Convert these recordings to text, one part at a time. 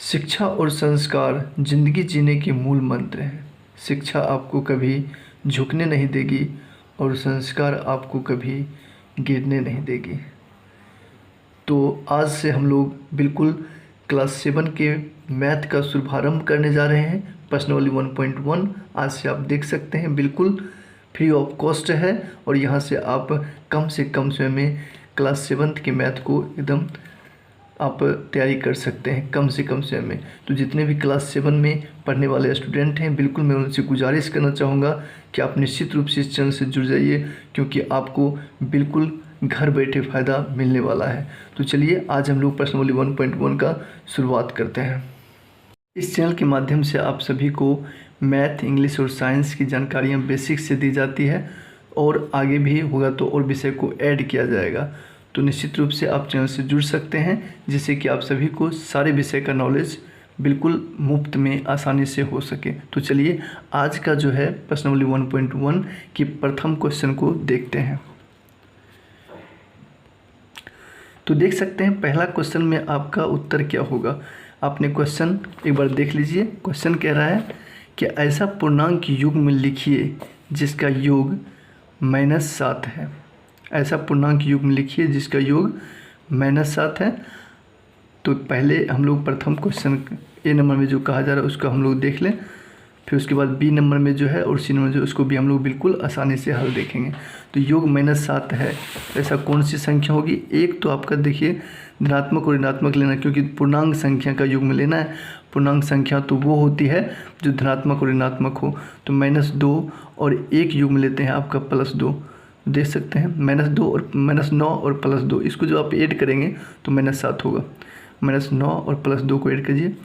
शिक्षा और संस्कार जिंदगी जीने के मूल मंत्र हैं। शिक्षा आपको कभी झुकने नहीं देगी और संस्कार आपको कभी गिरने नहीं देगी। तो आज से हम लोग बिल्कुल क्लास 7 के मैथ का शुभारंभ करने जा रहे हैं। प्रश्नावली 1.1 आज से आप देख सकते हैं, बिल्कुल फ्री ऑफ कॉस्ट है और यहाँ से आप कम से कम समय में क्लास 7 के मैथ को एकदम आप तैयारी कर सकते हैं कम से कम समय में। तो जितने भी क्लास 7 में पढ़ने वाले स्टूडेंट हैं, बिल्कुल मैं उनसे गुजारिश करना चाहूँगा कि आप निश्चित रूप से इस चैनल से जुड़ जाइए, क्योंकि आपको बिल्कुल घर बैठे फ़ायदा मिलने वाला है। तो चलिए आज हम लोग प्रश्नावली 1.1 का शुरुआत करते हैं। इस चैनल के माध्यम से आप सभी को मैथ, इंग्लिश और साइंस की जानकारियाँ बेसिक से दी जाती है और आगे भी होगा तो और विषय को ऐड किया जाएगा। तो निश्चित रूप से आप चैनल से जुड़ सकते हैं, जिससे कि आप सभी को सारे विषय का नॉलेज बिल्कुल मुफ्त में आसानी से हो सके। तो चलिए आज का जो है प्रश्नावली 1.1 की प्रथम क्वेश्चन को देखते हैं। तो देख सकते हैं पहला क्वेश्चन में आपका उत्तर क्या होगा। आपने क्वेश्चन एक बार देख लीजिए। क्वेश्चन कह रहा है कि ऐसा पूर्णांक युग्म लिखिए जिसका योग -7 है। ऐसा पूर्णांक युग्म लिखिए जिसका योग -7 है। तो पहले हम लोग प्रथम क्वेश्चन ए नंबर में जो कहा जा रहा है उसको हम लोग देख लें, फिर उसके बाद बी नंबर में जो है और सी नंबर जो उसको भी हम लोग बिल्कुल आसानी से हल देखेंगे। तो योग -7 है, ऐसा कौन सी संख्या होगी। एक तो आपका देखिए धनात्मक और ऋणात्मक लेना, क्योंकि पूर्णांक संख्या का युग्म लेना है। पूर्णांक संख्या तो वो होती है जो धनात्मक और ऋणात्मक हो। तो -2 और एक युग्म लेते हैं आपका +2। देख सकते हैं -2 और -9 और +2, इसको जो आप ऐड करेंगे तो -7 होगा। -9 और +2 को ऐड कीजिए,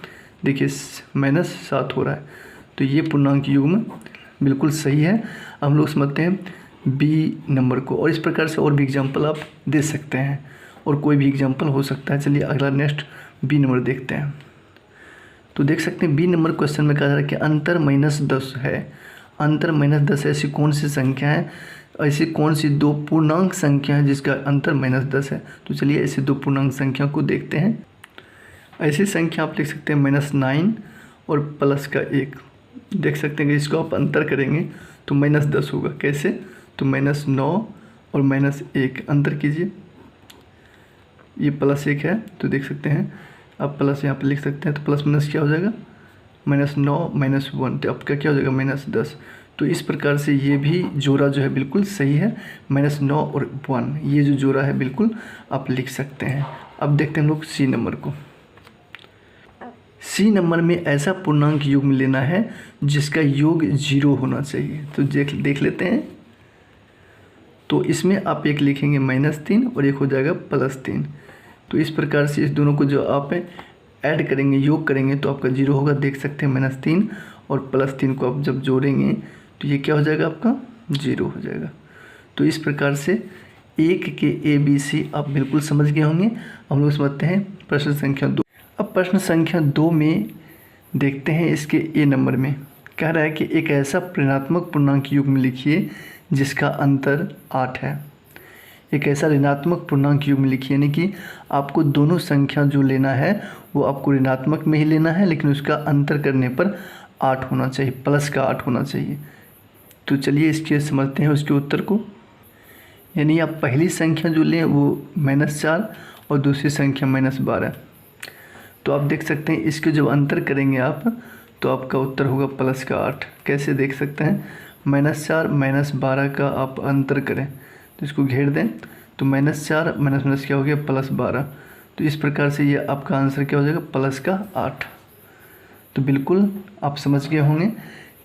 देखिए -7 हो रहा है। तो ये पूर्णांक युग्म बिल्कुल सही है। हम लोग समझते हैं बी नंबर को, और इस प्रकार से और भी एग्जाम्पल आप दे सकते हैं और कोई भी एग्जाम्पल हो सकता है। चलिए अगला नेक्स्ट बी नंबर देखते हैं। तो देख सकते हैं बी नंबर क्वेश्चन में कहा जा रहा है कि अंतर -10 है। अंतर -10 ऐसी कौन सी संख्या है, ऐसी कौन सी दो पूर्णांक संख्या है जिसका अंतर -10 है। तो चलिए ऐसी दो पूर्णांक संख्या को देखते हैं। ऐसी संख्या आप लिख सकते हैं -9 और +1। देख सकते हैं कि इसको आप अंतर करेंगे तो -10 होगा। कैसे, तो -9 और -1 अंतर कीजिए, ये +1 है तो देख सकते हैं आप प्लस यहाँ पे लिख सकते हैं। तो प्लस माइनस क्या हो जाएगा, -9 -1, तो आपका क्या हो जाएगा -10। तो इस प्रकार से ये भी जोड़ा जो है बिल्कुल सही है। -9 और 1 ये जो जोड़ा है बिल्कुल आप लिख सकते हैं। अब देखते हैं हम लोग सी नंबर को। सी नंबर में ऐसा पूर्णांक युग्म लेना है जिसका योग 0 होना चाहिए। तो देख लेते हैं। तो इसमें आप एक लिखेंगे -3 और एक हो जाएगा +3। तो इस प्रकार से इस दोनों को जो आप ऐड करेंगे, योग करेंगे, तो आपका 0 होगा। देख सकते हैं -3 और +3 को आप जब जोड़ेंगे तो ये क्या हो जाएगा, आपका 0 हो जाएगा। तो इस प्रकार से एक के ABC आप बिल्कुल समझ गए होंगे। हम लोग समझते हैं प्रश्न संख्या 2। अब प्रश्न संख्या 2 में देखते हैं इसके ए नंबर में कह रहा है कि एक ऐसा ऋणात्मक पूर्णांक युग्म लिखिए जिसका अंतर 8 है। एक ऐसा ऋणात्मक पूर्णांक युग्म लिखिए, यानी कि आपको दोनों संख्या जो लेना है वो आपको ऋणात्मक में ही लेना है, लेकिन उसका अंतर करने पर 8 होना चाहिए, प्लस का 8 होना चाहिए। तो चलिए इसके समझते हैं उसके उत्तर को। यानी आप पहली संख्या जो लें वो -4 और दूसरी संख्या -12। तो आप देख सकते हैं इसके जब अंतर करेंगे आप तो आपका उत्तर होगा प्लस का 8। कैसे देख सकते हैं, -4 -12 का आप अंतर करें तो इसको घेर दें तो -4 माइनस क्या हो गया, +12। तो इस प्रकार से ये आपका आंसर क्या हो जाएगा, प्लस का 8। तो बिल्कुल आप समझ गए होंगे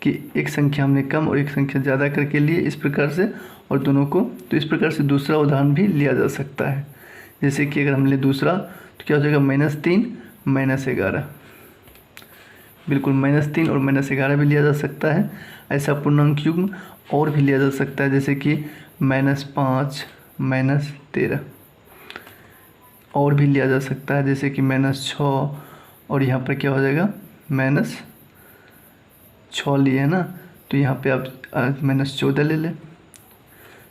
कि एक संख्या हमने कम और एक संख्या ज़्यादा करके लिए इस प्रकार से, और दोनों को। तो इस प्रकार से दूसरा उदाहरण भी लिया जा सकता है। जैसे कि अगर हम ले दूसरा तो क्या हो जाएगा, -3 -11। बिल्कुल -3 और -11 भी लिया जा सकता है। ऐसा पूर्णांक युग्म और भी लिया जा सकता है, जैसे कि -5 -13 और भी लिया जा सकता है, जैसे कि -6 और यहाँ पर क्या हो जाएगा, -6 लिए है ना, तो यहाँ पे आप -14 ले लें।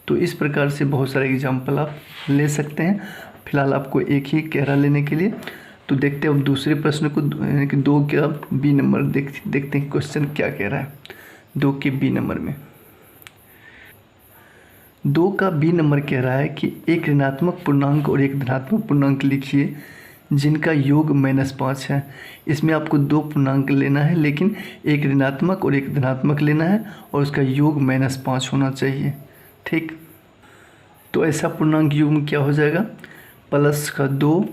तो इस प्रकार से बहुत सारे एग्जाम्पल आप ले सकते हैं। फिलहाल आपको एक ही कह रहा लेने के लिए। तो देखते हैं अब दूसरे प्रश्न को, यानी कि 2 का बी नंबर देखते हैं क्वेश्चन क्या कह रहा है 2 के बी नंबर में। 2 का बी नंबर कह रहा है कि एक ऋणात्मक पूर्णांक और एक धनात्मक पूर्णांक लिखिए जिनका योग -5 है। इसमें आपको 2 पूर्णांक लेना है, लेकिन एक ऋणात्मक और एक धनात्मक लेना है और उसका योग -5 होना चाहिए। ठीक, तो ऐसा पूर्णांक युग्म क्या हो जाएगा, +2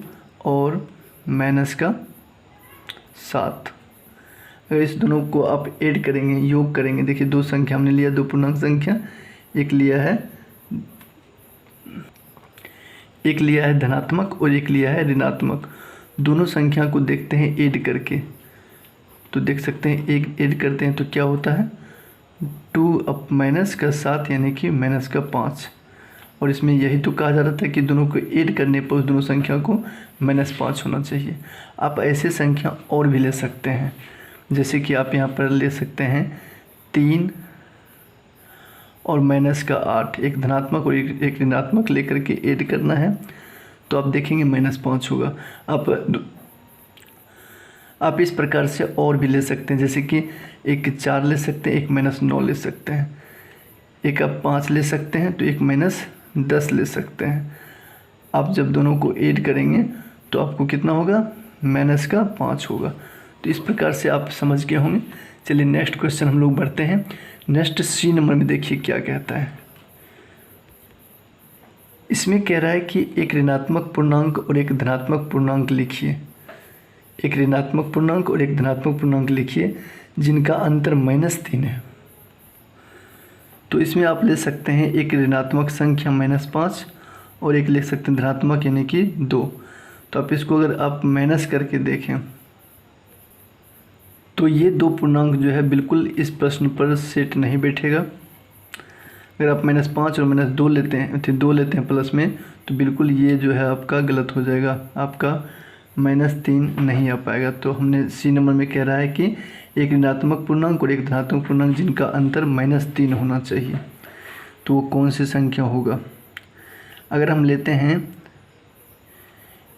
और -7। अगर इस दोनों को आप ऐड करेंगे, योग करेंगे, देखिए 2 संख्या हमने लिया, 2 पूर्णांक संख्या, एक लिया है धनात्मक और एक लिया है ऋणात्मक। दोनों संख्या को देखते हैं ऐड करके, तो देख सकते हैं एक ऐड करते हैं तो क्या होता है 2 अब -7 यानी कि -5। और इसमें यही तो कहा जा रहा था कि दोनों को ऐड करने पर उस दोनों संख्या को -5 होना चाहिए। आप ऐसे संख्या और भी ले सकते हैं, जैसे कि आप यहाँ पर ले सकते हैं 3 और -8, एक धनात्मक और एक ऋणात्मक लेकर के ऐड करना है, तो आप देखेंगे -5 होगा। आप इस प्रकार से और भी ले सकते हैं, जैसे कि एक 4 ले सकते हैं, एक -9 ले सकते हैं, एक आप 5 ले सकते हैं, तो एक -10 ले सकते हैं। आप जब दोनों को ऐड करेंगे तो आपको कितना होगा, -5 होगा। तो इस प्रकार से आप समझ गए होंगे। चलिए नेक्स्ट क्वेश्चन हम लोग बढ़ते हैं। नेक्स्ट सी नंबर में देखिए क्या कहता है। इसमें कह रहा है कि एक ऋणात्मक पूर्णांक और एक धनात्मक पूर्णांक लिखिए। एक ऋणात्मक पूर्णांक और एक धनात्मक पूर्णांक लिखिए जिनका अंतर -3 है। तो इसमें आप ले सकते हैं एक ऋणात्मक संख्या -5 और एक ले सकते हैं धनात्मक यानी कि 2। तो आप इसको अगर आप माइनस करके देखें तो ये 2 पूर्णांक जो है बिल्कुल इस प्रश्न पर सेट नहीं बैठेगा। अगर आप -5 और -2 लेते हैं, 2 लेते हैं प्लस में, तो बिल्कुल ये जो है आपका गलत हो जाएगा, आपका -3 नहीं आ पाएगा। तो हमने सी नंबर में कह रहा है कि एक ऋणात्मक पूर्णांक और एक धनात्मक पूर्णांक जिनका अंतर -3 होना चाहिए। तो वो कौन सी संख्या होगा। अगर हम लेते हैं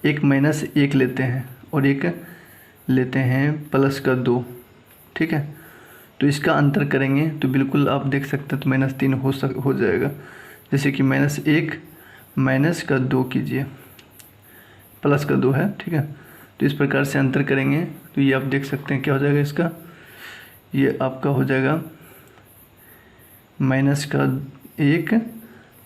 एक -1 लेते हैं और एक लेते हैं +2, ठीक है, तो इसका अंतर करेंगे तो बिल्कुल आप देख सकते हैं तो -3 हो जाएगा। जैसे कि -1 -2 कीजिए, +2 है, ठीक है। तो इस प्रकार से अंतर करेंगे तो ये आप देख सकते हैं क्या हो जाएगा इसका, ये आपका हो जाएगा -1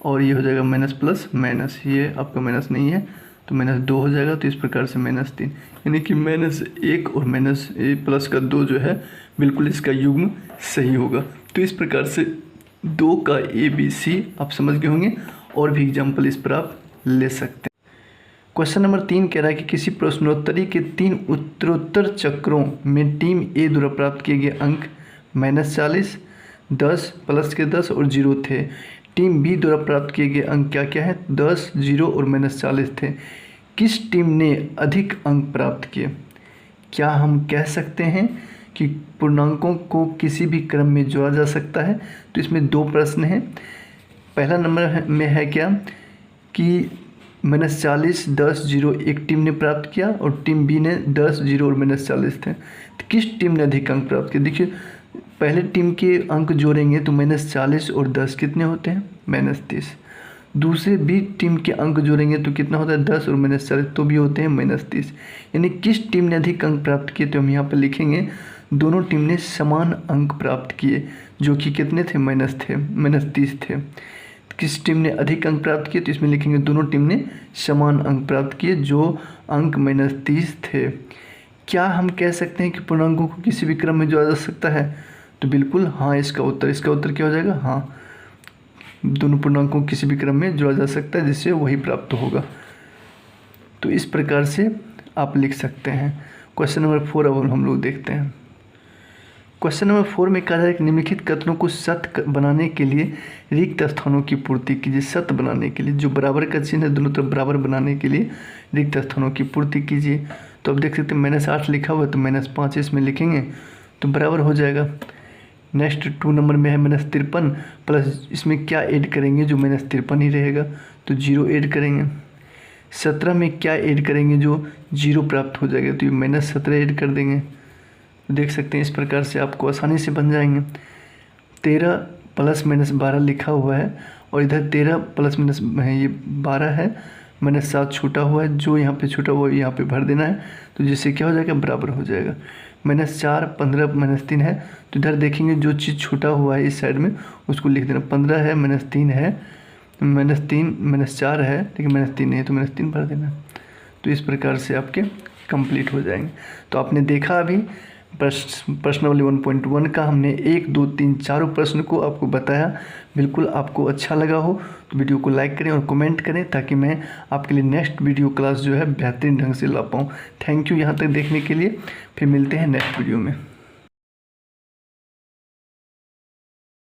और ये हो जाएगा माइनस प्लस माइनस, ये आपका माइनस नहीं है तो -2 हो जाएगा। तो इस प्रकार से -3 यानी कि -1 और +2 जो है बिल्कुल इसका युग्म सही होगा। तो इस प्रकार से 2 का ABC आप समझ गए होंगे, और भी एग्जाम्पल इस पर आप ले सकते हैं। क्वेश्चन नंबर 3 कह रहा है कि किसी प्रश्नोत्तरी के 3 उत्तरोत्तर चक्रों में टीम ए द्वारा प्राप्त किए गए अंक -40, 10, +10 और 0 थे। टीम बी द्वारा प्राप्त किए गए अंक क्या क्या है, 10, 0 और -40 थे। किस टीम ने अधिक अंक प्राप्त किए। क्या हम कह सकते हैं कि पूर्णांकों को किसी भी क्रम में जोड़ा जा सकता है। तो इसमें 2 प्रश्न हैं। पहला नंबर में है क्या कि -40, 10, 0 एक टीम ने प्राप्त किया और टीम बी ने 10, 0 और -40 थे। तो किस टीम ने अधिक अंक प्राप्त किए। देखिए पहले टीम के अंक जोड़ेंगे तो -40 और 10 कितने होते हैं, -30। दूसरे बी टीम के अंक जोड़ेंगे तो कितना होता है, 10 और -40 तो भी होते हैं -30। यानी किस टीम ने अधिक अंक प्राप्त किए, तो हम यहाँ पर लिखेंगे दोनों टीम ने समान अंक प्राप्त किए, जो कि कितने थे, -30 थे। किस टीम ने अधिक अंक प्राप्त किए, तो इसमें लिखेंगे दोनों टीम ने समान अंक प्राप्त किए, जो अंक -30 थे। क्या हम कह सकते हैं कि पूर्णांकों को किसी भी क्रम में जोड़ा जा सकता है, तो बिल्कुल हाँ इसका उत्तर क्या हो जाएगा, हाँ दोनों पूर्णांकों को किसी भी क्रम में जोड़ा जा सकता है, जिससे वही प्राप्त होगा। तो इस प्रकार से आप लिख सकते हैं। क्वेश्चन नंबर 4 अब हम लोग देखते हैं। क्वेश्चन नंबर 4 में कहा है कि निम्नलिखित कथनों को सत्य बनाने के लिए रिक्त स्थानों की पूर्ति कीजिए। सत्य बनाने के लिए जो बराबर का चिन्ह है दोनों तरफ बराबर बनाने के लिए रिक्त स्थानों की पूर्ति कीजिए। तो अब देख सकते हैं -8 लिखा हुआ है तो -5 इसमें लिखेंगे तो बराबर हो जाएगा। नेक्स्ट 2 नंबर में है -53 प्लस इसमें क्या ऐड करेंगे, जो -53 ही रहेगा तो 0 ऐड करेंगे। 17 में क्या ऐड करेंगे जो 0 प्राप्त हो जाएगा, तो ये -17 ऐड कर देंगे। तो देख सकते हैं इस प्रकार से आपको आसानी से बन जाएंगे। 13 + -12 लिखा हुआ है और इधर 13 + ये 12 है, -7 छूटा हुआ है, जो यहाँ पे छूटा हुआ है यहाँ पे भर देना है। तो जिससे क्या हो जाएगा, बराबर हो जाएगा। -4 15 -3 है, तो इधर देखेंगे जो चीज़ छूटा हुआ है इस साइड में उसको लिख देना। 15 है, -3 है, -3 -4 है, लेकिन -3 नहीं है तो -3 भर देना। तो इस प्रकार से आपके कंप्लीट हो जाएंगे। तो आपने देखा अभी प्रश्नावली 1.1 का हमने 1 2 3 4 प्रश्न को आपको बताया। बिल्कुल आपको अच्छा लगा हो तो वीडियो को लाइक करें और कमेंट करें, ताकि मैं आपके लिए नेक्स्ट वीडियो क्लास जो है बेहतरीन ढंग से ला पाऊँ। थैंक यू यहाँ तक देखने के लिए। फिर मिलते हैं नेक्स्ट वीडियो में।